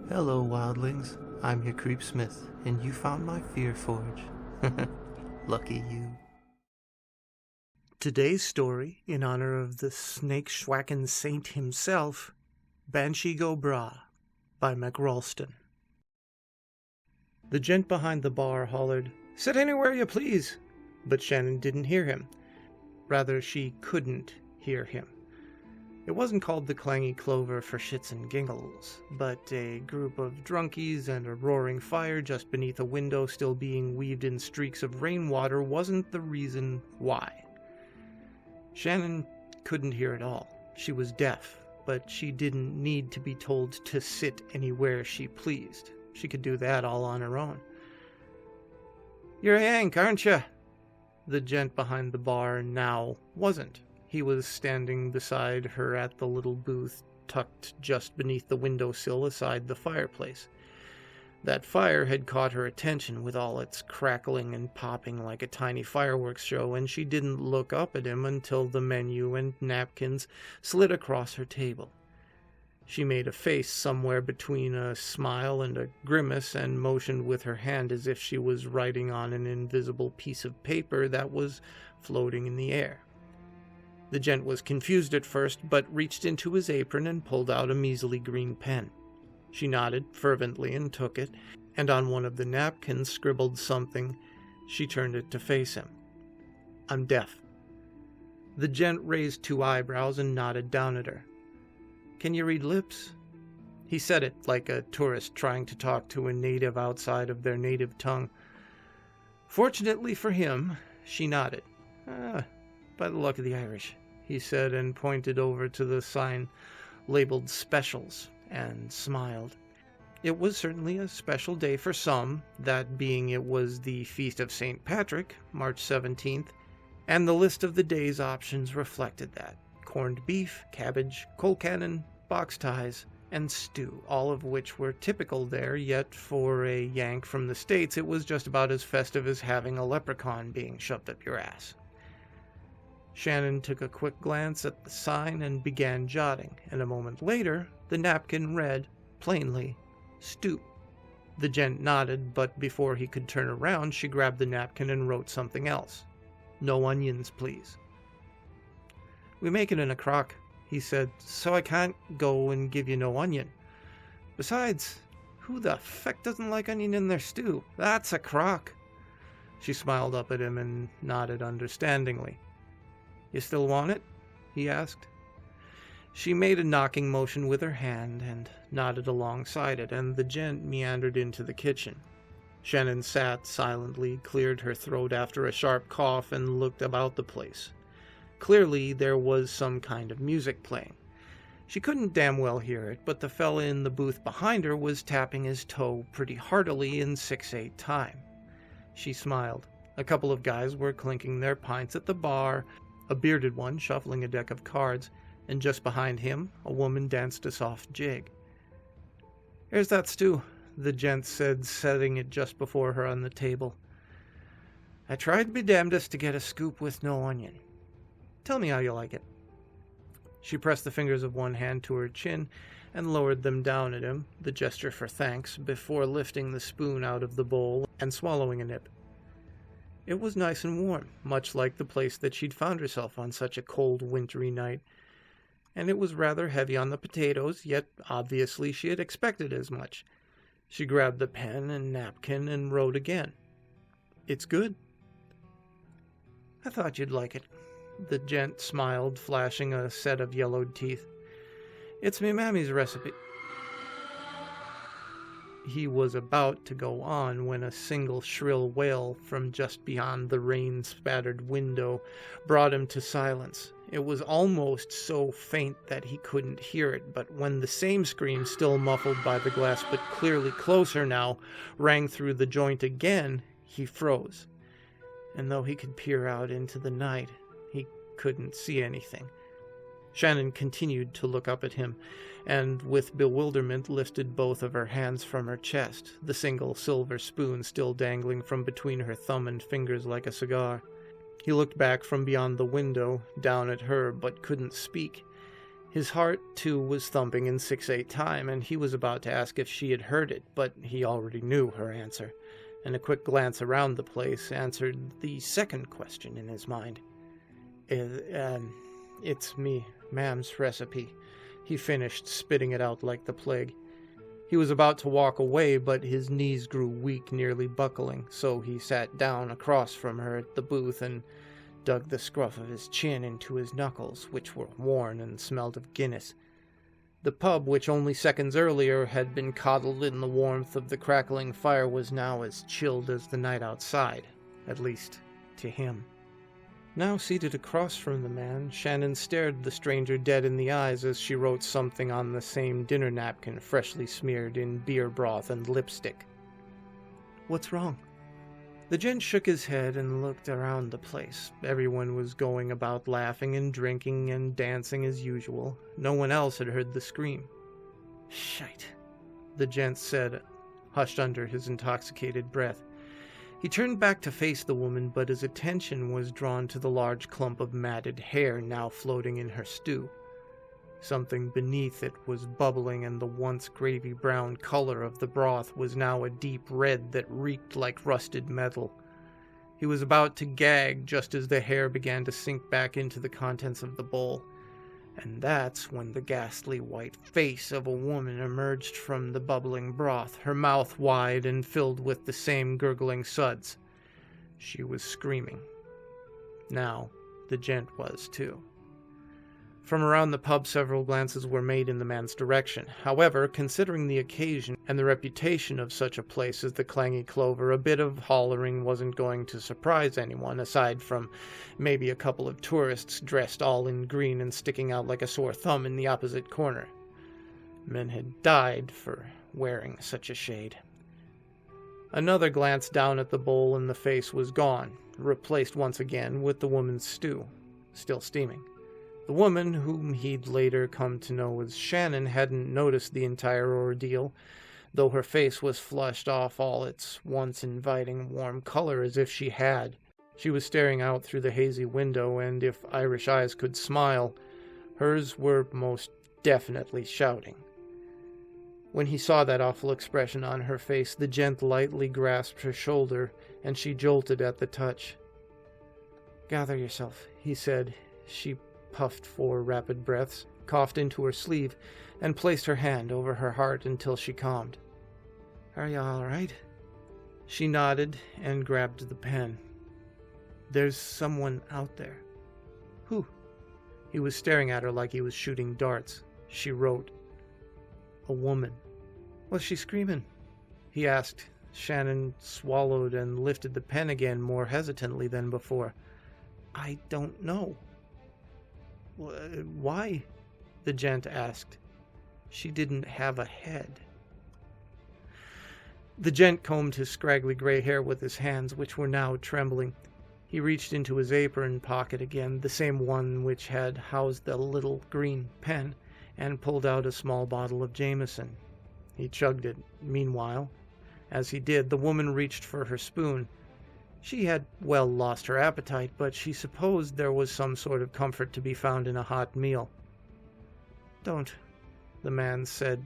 Hello, wildlings. I'm your Creepsmith, and you found my Fear Forge. Lucky you. Today's story, in honor of the snake-schwacking saint himself, Banshee go Bragh, by MakRalston. The gent behind the bar hollered, "Sit anywhere you please," but Shannon didn't hear him. Rather, she couldn't hear him. It wasn't called the Clangy Clover for shits and giggles, but a group of drunkies and a roaring fire just beneath a window still being weaved in streaks of rainwater wasn't the reason why. Shannon couldn't hear at all. She was deaf, but she didn't need to be told to sit anywhere she pleased. She could do that all on her own. "You're a Yank, aren't you?" The gent behind the bar now wasn't. He was standing beside her at the little booth tucked just beneath the windowsill aside the fireplace. That fire had caught her attention with all its crackling and popping like a tiny fireworks show, and she didn't look up at him until the menu and napkins slid across her table. She made a face somewhere between a smile and a grimace and motioned with her hand as if she was writing on an invisible piece of paper that was floating in the air. The gent was confused at first, but reached into his apron and pulled out a measly green pen. She nodded fervently and took it, and on one of the napkins scribbled something. She turned it to face him. "I'm deaf." The gent raised two eyebrows and nodded down at her. "Can you read lips?" He said it like a tourist trying to talk to a native outside of their native tongue. Fortunately for him, she nodded. "By the luck of the Irish," he said, and pointed over to the sign labeled Specials, and smiled. It was certainly a special day for some, that being it was the Feast of St. Patrick, March 17th, and the list of the day's options reflected that. Corned beef, cabbage, coal cannon, box ties, and stew, all of which were typical there, yet for a Yank from the States it was just about as festive as having a leprechaun being shoved up your ass. Shannon took a quick glance at the sign and began jotting, and a moment later, the napkin read, plainly, "Stew." The gent nodded, but before he could turn around, she grabbed the napkin and wrote something else. "No onions, please." "We make it in a crock," he said, "so I can't go and give you no onion. Besides, who the feck doesn't like onion in their stew? That's a crock." She smiled up at him and nodded understandingly. "You still want it?" he asked. She made a knocking motion with her hand and nodded alongside it, and the gent meandered into the kitchen. Shannon sat silently, cleared her throat after a sharp cough, and looked about the place. Clearly, there was some kind of music playing. She couldn't damn well hear it, but the fella in the booth behind her was tapping his toe pretty heartily in 6/8 time. She smiled. A couple of guys were clinking their pints at the bar, a bearded one shuffling a deck of cards, and just behind him, a woman danced a soft jig. "Here's that stew," the gent said, setting it just before her on the table. "I tried me damnedest to get a scoop with no onion. Tell me how you like it." She pressed the fingers of one hand to her chin and lowered them down at him, the gesture for thanks, before lifting the spoon out of the bowl and swallowing a nip. It was nice and warm, much like the place that she'd found herself on such a cold, wintry night, and it was rather heavy on the potatoes, yet obviously she had expected as much. She grabbed the pen and napkin and wrote again. "It's good." "I thought you'd like it." The gent smiled, flashing a set of yellowed teeth. "It's me mammy's recipe." He was about to go on when a single shrill wail from just beyond the rain-spattered window brought him to silence. It was almost so faint that he couldn't hear it, but when the same scream, still muffled by the glass but clearly closer now, rang through the joint again, he froze. And though he could peer out into the night, he couldn't see anything. Shannon continued to look up at him, and with bewilderment lifted both of her hands from her chest, the single silver spoon still dangling from between her thumb and fingers like a cigar. He looked back from beyond the window, down at her, but couldn't speak. His heart, too, was thumping in 6/8 time, and he was about to ask if she had heard it, but he already knew her answer, and a quick glance around the place answered the second question in his mind. It's me, ma'am's recipe," he finished, spitting it out like the plague. He was about to walk away, but his knees grew weak, nearly buckling, so he sat down across from her at the booth and dug the scruff of his chin into his knuckles, which were worn and smelled of Guinness. The pub, which only seconds earlier had been coddled in the warmth of the crackling fire, was now as chilled as the night outside, at least to him. Now seated across from the man, Shannon stared the stranger dead in the eyes as she wrote something on the same dinner napkin, freshly smeared in beer broth and lipstick. "What's wrong?" The gent shook his head and looked around the place. Everyone was going about laughing and drinking and dancing as usual. No one else had heard the scream. "Shite," the gent said, hushed under his intoxicated breath. He turned back to face the woman, but his attention was drawn to the large clump of matted hair now floating in her stew. Something beneath it was bubbling, and the once gravy-brown color of the broth was now a deep red that reeked like rusted metal. He was about to gag just as the hair began to sink back into the contents of the bowl, and that's when the ghastly white face of a woman emerged from the bubbling broth, her mouth wide and filled with the same gurgling suds. She was screaming. Now, the gent was too. From around the pub, several glances were made in the man's direction. However, considering the occasion and the reputation of such a place as the Clangy Clover, a bit of hollering wasn't going to surprise anyone, aside from maybe a couple of tourists dressed all in green and sticking out like a sore thumb in the opposite corner. Men had died for wearing such a shade. Another glance down at the bowl and the face was gone, replaced once again with the woman's stew, still steaming. The woman, whom he'd later come to know as Shannon, hadn't noticed the entire ordeal, though her face was flushed off all its once inviting warm color as if she had. She was staring out through the hazy window, and if Irish eyes could smile, hers were most definitely shouting. When he saw that awful expression on her face, the gent lightly grasped her shoulder, and she jolted at the touch. "Gather yourself," he said. She puffed 4 rapid breaths, coughed into her sleeve, and placed her hand over her heart until she calmed. "Are you all right?" She nodded and grabbed the pen. "There's someone out there." "Who?" He was staring at her like he was shooting darts. She wrote, "A woman." "Was she screaming?" he asked. Shannon swallowed and lifted the pen again more hesitantly than before. "I don't know." "Why?" the gent asked. "She didn't have a head." The gent combed his scraggly gray hair with his hands, which were now trembling. He reached into his apron pocket again, the same one which had housed the little green pen, and pulled out a small bottle of Jameson. He chugged it. Meanwhile, as he did, the woman reached for her spoon. She had well lost her appetite, but she supposed there was some sort of comfort to be found in a hot meal. "Don't," the man said.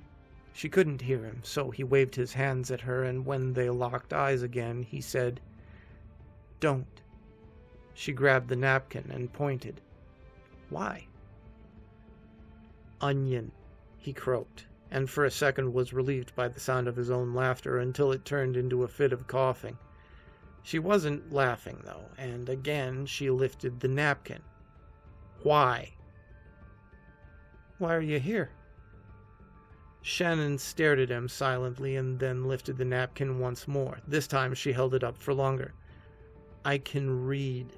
She couldn't hear him, so he waved his hands at her, and when they locked eyes again, he said, "Don't." She grabbed the napkin and pointed. "Why?" "Onion," he croaked, and for a second was relieved by the sound of his own laughter until it turned into a fit of coughing. She wasn't laughing, though, and again she lifted the napkin. "Why?" "Why are you here?" Shannon stared at him silently and then lifted the napkin once more. This time she held it up for longer. "I can read,"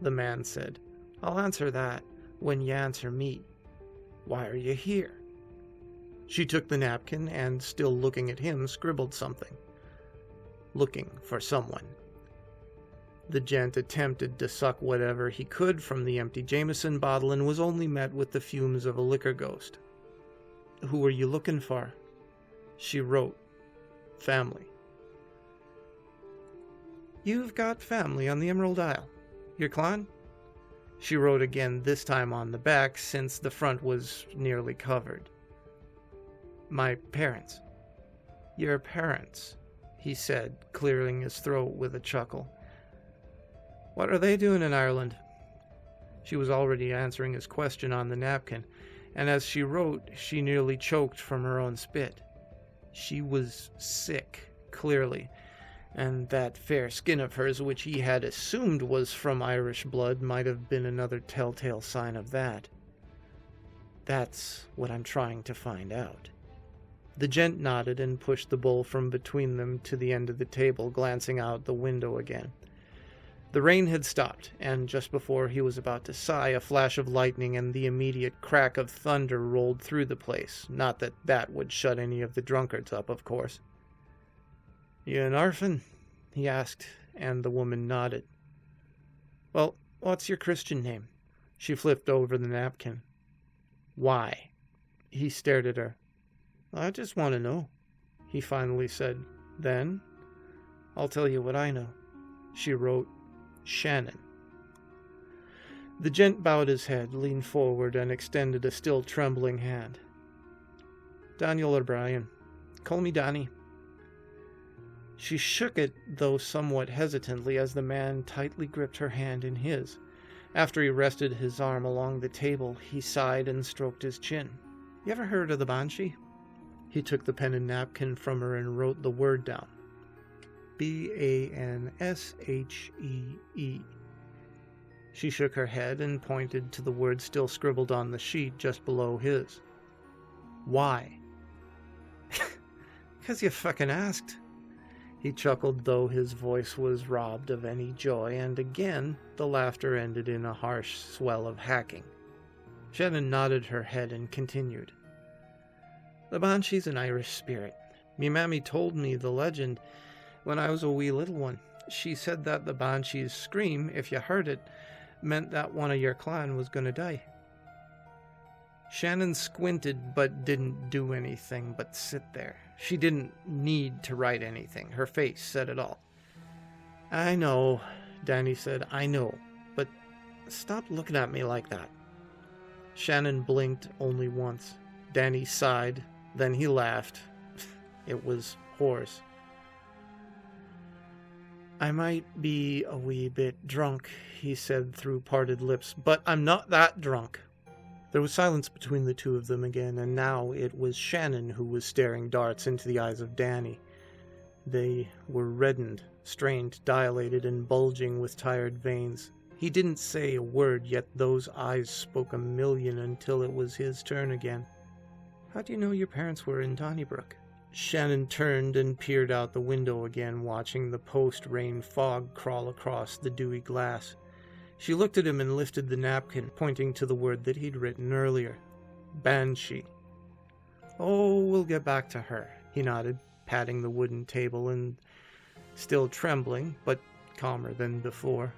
the man said. "I'll answer that when you answer me. Why are you here?" She took the napkin and, still looking at him, scribbled something. "Looking for someone." The gent attempted to suck whatever he could from the empty Jameson bottle and was only met with the fumes of a liquor ghost. "Who are you looking for?" She wrote, "Family." "You've got family on the Emerald Isle. Your clan?" She wrote again, this time on the back, since the front was nearly covered. My parents. Your parents, he said, clearing his throat with a chuckle. What are they doing in Ireland? She was already answering his question on the napkin, and as she wrote, she nearly choked from her own spit. She was sick, clearly, and that fair skin of hers, which he had assumed was from Irish blood, might have been another telltale sign of that. That's what I'm trying to find out. The gent nodded and pushed the bowl from between them to the end of the table, glancing out the window again. The rain had stopped, and just before he was about to sigh, a flash of lightning and the immediate crack of thunder rolled through the place. Not that that would shut any of the drunkards up, of course. You an orphan? He asked, and the woman nodded. Well, what's your Christian name? She flipped over the napkin. Why? He stared at her. I just want to know, he finally said. Then, I'll tell you what I know. She wrote, Shannon. The gent bowed his head, leaned forward, and extended a still trembling hand. Daniel O'Brien. Call me Danny. She shook it, though somewhat hesitantly, as the man tightly gripped her hand in his. After he rested his arm along the table, he sighed and stroked his chin. You ever heard of the Banshee? He took the pen and napkin from her and wrote the word down. Banshee. She shook her head and pointed to the word still scribbled on the sheet just below his. Why? 'Cause you fucking asked. He chuckled, though his voice was robbed of any joy, and again the laughter ended in a harsh swell of hacking. Shannon nodded her head and continued. The Banshee's an Irish spirit. Me mammy told me the legend when I was a wee little one. She said that the Banshee's scream, if you heard it, meant that one of your clan was going to die. Shannon squinted but didn't do anything but sit there. She didn't need to write anything. Her face said it all. I know, Danny said, I know, but stop looking at me like that. Shannon blinked only once. Danny sighed, then he laughed. It was hoarse. I might be a wee bit drunk, he said through parted lips, but I'm not that drunk. There was silence between the two of them again, and now it was Shannon who was staring darts into the eyes of Danny. They were reddened, strained, dilated, and bulging with tired veins. He didn't say a word, yet those eyes spoke a million until it was his turn again. How do you know your parents were in Donnybrook? Shannon turned and peered out the window again, watching the post-rain fog crawl across the dewy glass. She looked at him and lifted the napkin, pointing to the word that he'd written earlier. Banshee. Oh, we'll get back to her, he nodded, patting the wooden table and still trembling, but calmer than before.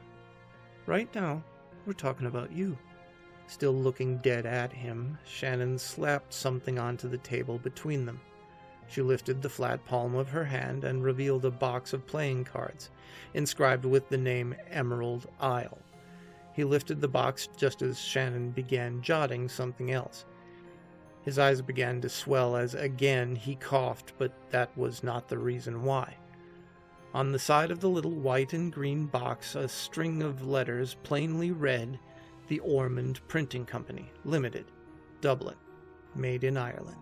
Right now, we're talking about you. Still looking dead at him, Shannon slapped something onto the table between them. She lifted the flat palm of her hand and revealed a box of playing cards, inscribed with the name Emerald Isle. He lifted the box just as Shannon began jotting something else. His eyes began to swell as again he coughed, but that was not the reason why. On the side of the little white and green box, a string of letters plainly read, The Ormond Printing Company, Limited, Dublin, made in Ireland.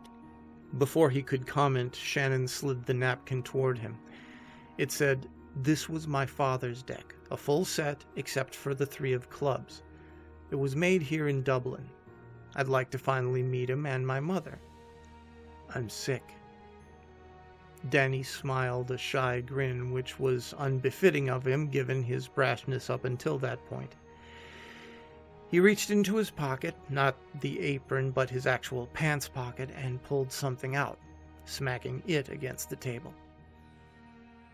Before he could comment, Shannon slid the napkin toward him. It said, This was my father's deck, a full set except for the 3 of clubs. It was made here in Dublin. I'd like to finally meet him and my mother. I'm sick. Danny smiled a shy grin, which was unbefitting of him given his brashness up until that point. He reached into his pocket, not the apron but his actual pants pocket, and pulled something out, smacking it against the table.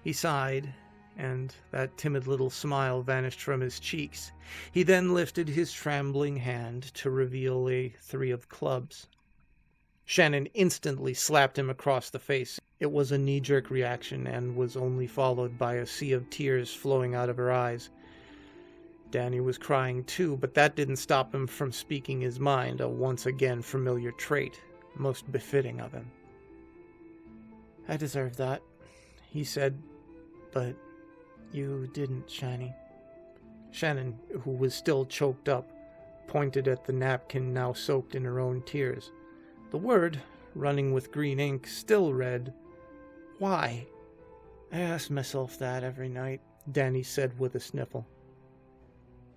He sighed, and that timid little smile vanished from his cheeks. He then lifted his trembling hand to reveal a 3 of clubs. Shannon instantly slapped him across the face. It was a knee-jerk reaction and was only followed by a sea of tears flowing out of her eyes. Danny was crying too, but that didn't stop him from speaking his mind, a once again familiar trait, most befitting of him. "I deserve that," he said, "but you didn't, Shani." Shannon, who was still choked up, pointed at the napkin now soaked in her own tears. The word, running with green ink, still read, "Why?" "I ask myself that every night," Danny said with a sniffle.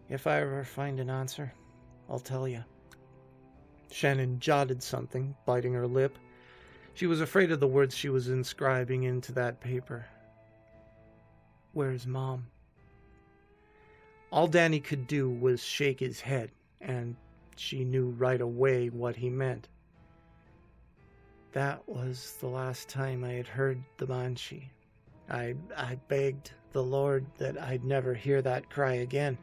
"If I ever find an answer, I'll tell you." Shannon jotted something, biting her lip. She was afraid of the words she was inscribing into that paper. "Where's Mom?" All Danny could do was shake his head, and she knew right away what he meant. "That was the last time I had heard the Banshee. I begged the Lord that I'd never hear that cry again."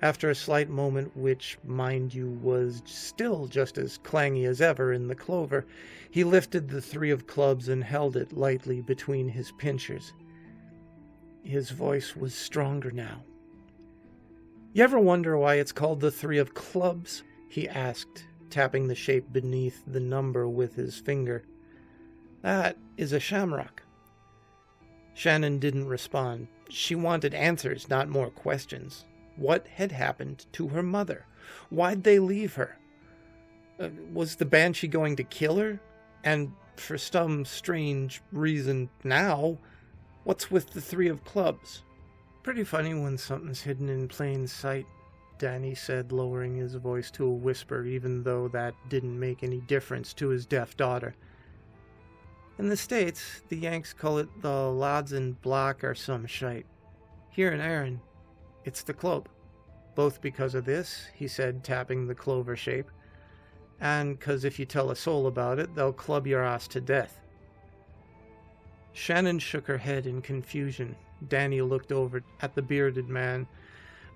After a slight moment, which, mind you, was still just as clangy as ever in the clover, he lifted the 3 of clubs and held it lightly between his pincers. His voice was stronger now. "You ever wonder why it's called the 3 of clubs?" he asked, tapping the shape beneath the number with his finger. "That is a shamrock." Shannon didn't respond. She wanted answers, not more questions. What had happened to her mother? Why'd they leave her? Was the Banshee going to kill her? And for some strange reason now, what's with the 3 of clubs? "Pretty funny when something's hidden in plain sight," Danny said, lowering his voice to a whisper, even though that didn't make any difference to his deaf daughter. "In the States, the Yanks call it the lads in black or some shite. Here in Erin, it's the club. Both because of this," he said, tapping the clover shape, "and 'cause if you tell a soul about it, they'll club your ass to death." Shannon shook her head in confusion. Danny looked over at the bearded man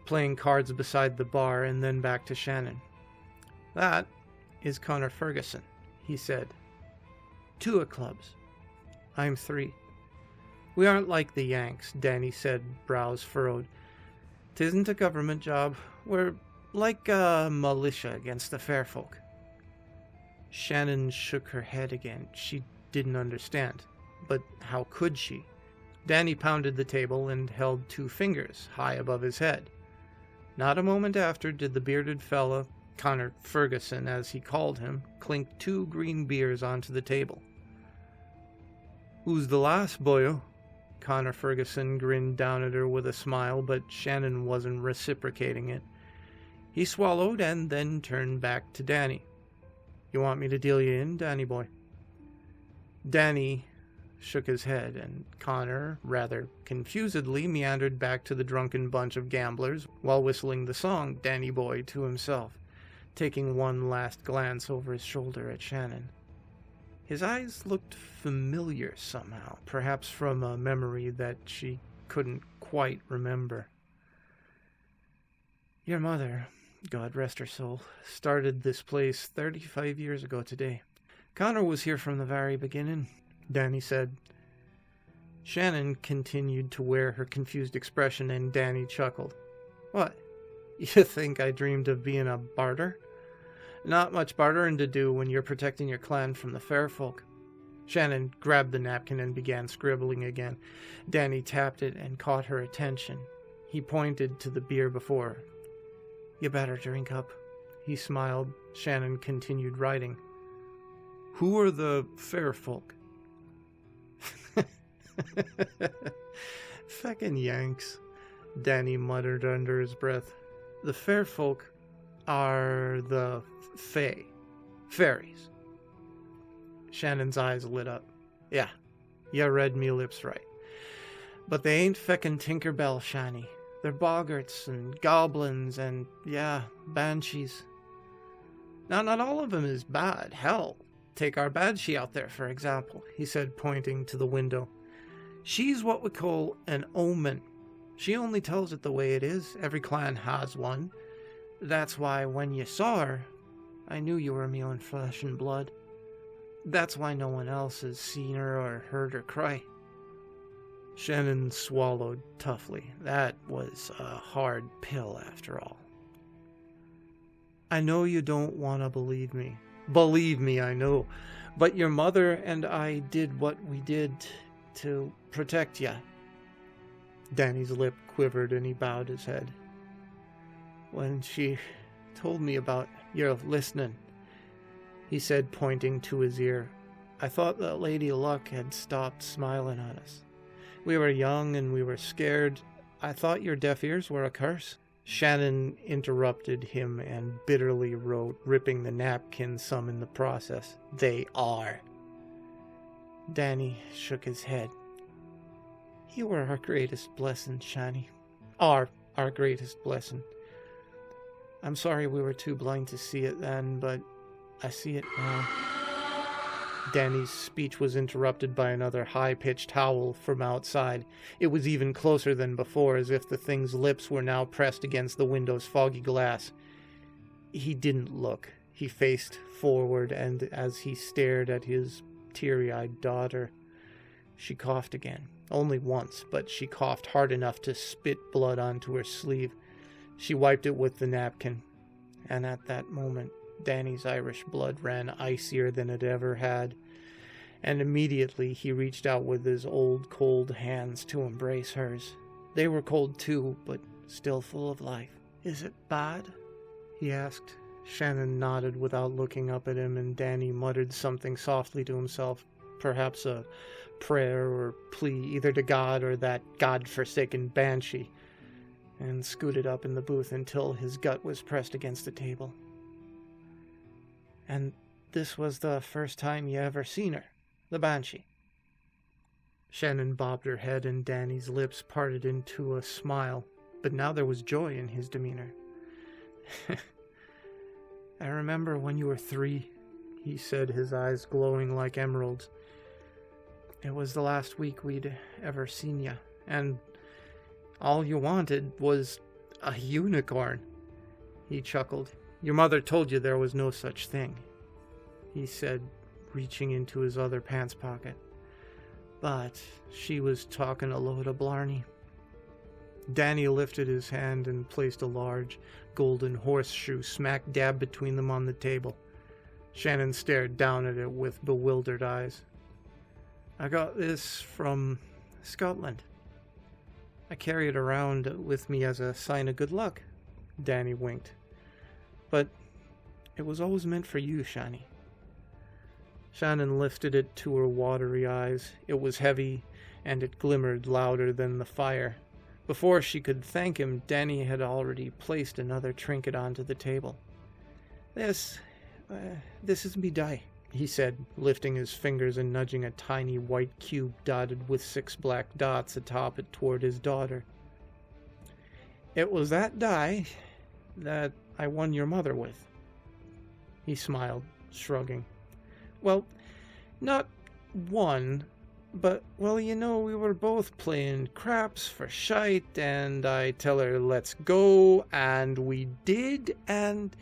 playing cards beside the bar and then back to Shannon. "That is Connor Ferguson," he said. "2 of clubs. I'm 3. We aren't like the Yanks," Danny said, brows furrowed. "'Tisn't a government job. We're like a militia against the fair folk." Shannon shook her head again. She didn't understand. But how could she? Danny pounded the table and held 2 fingers high above his head. Not a moment after did the bearded fella, Connor Ferguson as he called him, clink 2 green beers onto the table. "Who's the last, boyo?" Connor Ferguson grinned down at her with a smile, but Shannon wasn't reciprocating it. He swallowed and then turned back to Danny. "You want me to deal you in, Danny boy?" Danny shook his head, and Connor, rather confusedly, meandered back to the drunken bunch of gamblers while whistling the song Danny Boy to himself, taking one last glance over his shoulder at Shannon. His eyes looked familiar somehow, perhaps from a memory that she couldn't quite remember. "Your mother, God rest her soul, started this place 35 years ago today. Connor was here from the very beginning," Danny said. Shannon continued to wear her confused expression, and Danny chuckled. "What? You think I dreamed of being a barter? Not much bartering to do when you're protecting your clan from the fair folk." Shannon grabbed the napkin and began scribbling again. Danny tapped it and caught her attention. He pointed to the beer before her. "You better drink up." He smiled. Shannon continued writing. "Who are the fair folk?" "Feckin' Yanks," Danny muttered under his breath. "The fair folk are the fairies." Shannon's eyes lit up. "Yeah, you read me lips right. But they ain't feckin' Tinkerbell, Shani. They're boggarts and goblins and, yeah, banshees. Now, not all of them is bad. Hell, take our Banshee out there, for example," he said, pointing to the window. "She's what we call an omen. She only tells it the way it is. Every clan has one. That's why when you saw her, I knew you were me own flesh and blood. That's why no one else has seen her or heard her cry." Shannon swallowed toughly. That was a hard pill after all. I know you don't want to believe me. Believe me, I know. But your mother and I did what we did to protect ya. Danny's lip quivered and he bowed his head. When she told me about your listening, he said, pointing to his ear, I thought that Lady Luck had stopped smiling on us. We were young and we were scared. I thought your deaf ears were a curse. Shannon interrupted him and bitterly wrote, ripping the napkin some in the process. They are. Danny shook his head. You were our greatest blessing, Shani. Our greatest blessing. I'm sorry we were too blind to see it then, but I see it now. Danny's speech was interrupted by another high-pitched howl from outside. It was even closer than before, as if the thing's lips were now pressed against the window's foggy glass. He didn't look. He faced forward, and as he stared at his teary-eyed daughter, she coughed again. Only once, but she coughed hard enough to spit blood onto her sleeve. She wiped it with the napkin, and at that moment, Danny's Irish blood ran icier than it ever had, and immediately he reached out with his old cold hands to embrace hers. They were cold too, but still full of life. Is it bad? He asked. Shannon nodded without looking up at him, and Danny muttered something softly to himself, perhaps a prayer or plea either to God or that God-forsaken Banshee, and scooted up in the booth until his gut was pressed against the table. And this was the first time you ever seen her, the Banshee? Shannon bobbed her head and Danny's lips parted into a smile, but now there was joy in his demeanor. I remember when you were 3, he said, his eyes glowing like emeralds. It was the last week we'd ever seen you, and all you wanted was a unicorn. He chuckled. Your mother told you there was no such thing, he said, reaching into his other pants pocket. But she was talking a load of blarney. Danny lifted his hand and placed a large golden horseshoe smack dab between them on the table. Shannon stared down at it with bewildered eyes. I got this from Scotland. I carry it around with me as a sign of good luck. Danny winked. But it was always meant for you, Shani. Shannon lifted it to her watery eyes. It was heavy, and it glimmered louder than the fire. Before she could thank him, Danny had already placed another trinket onto the table. This is me die, he said, lifting his fingers and nudging a tiny white cube dotted with 6 black dots atop it toward his daughter. It was that die that I won your mother with. He smiled, shrugging. Well, not one, but, well, you know, we were both playing craps for shite, and I tell her, let's go, and we did, and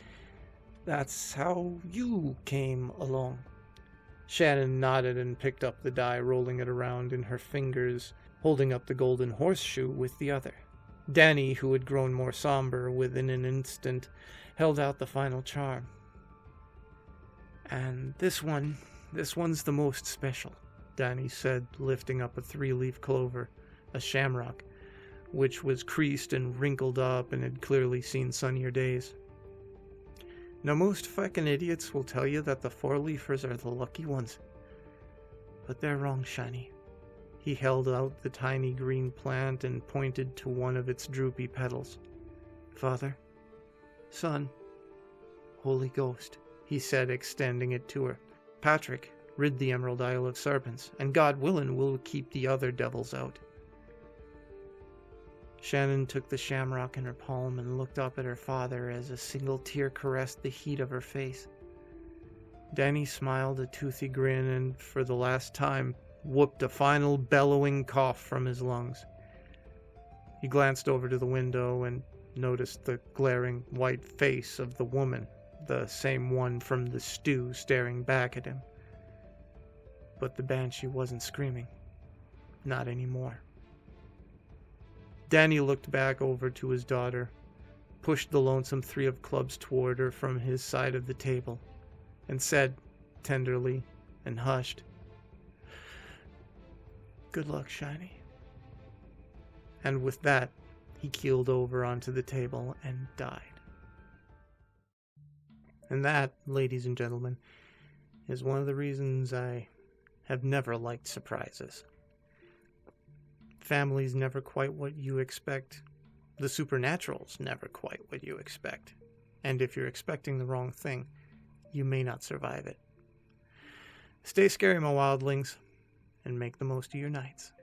that's how you came along. Shannon nodded and picked up the die, rolling it around in her fingers, holding up the golden horseshoe with the other. Danny, who had grown more somber within an instant, held out the final charm. And this one's the most special, Danny said, lifting up a 3-leaf clover, a shamrock, which was creased and wrinkled up and had clearly seen sunnier days. Now, most fucking idiots will tell you that the 4-leafers are the lucky ones. But they're wrong, Shani. He held out the tiny green plant and pointed to one of its droopy petals. Father, Son, Holy Ghost, he said, extending it to her. Patrick, rid the Emerald Isle of serpents, and God willing, we'll keep the other devils out. Shannon took the shamrock in her palm and looked up at her father as a single tear caressed the heat of her face. Danny smiled a toothy grin and, for the last time, whooped a final bellowing cough from his lungs. He glanced over to the window and noticed the glaring white face of the woman, the same one from the stew, staring back at him. But the Banshee wasn't screaming. Not anymore. Danny looked back over to his daughter, pushed the lonesome 3 of clubs toward her from his side of the table, and said, tenderly and hushed, "Good luck, Shiny." And with that, he keeled over onto the table and died. And that, ladies and gentlemen, is one of the reasons I have never liked surprises. Family's never quite what you expect. The supernatural's never quite what you expect. And if you're expecting the wrong thing, you may not survive it. Stay scary, my wildlings, and make the most of your nights.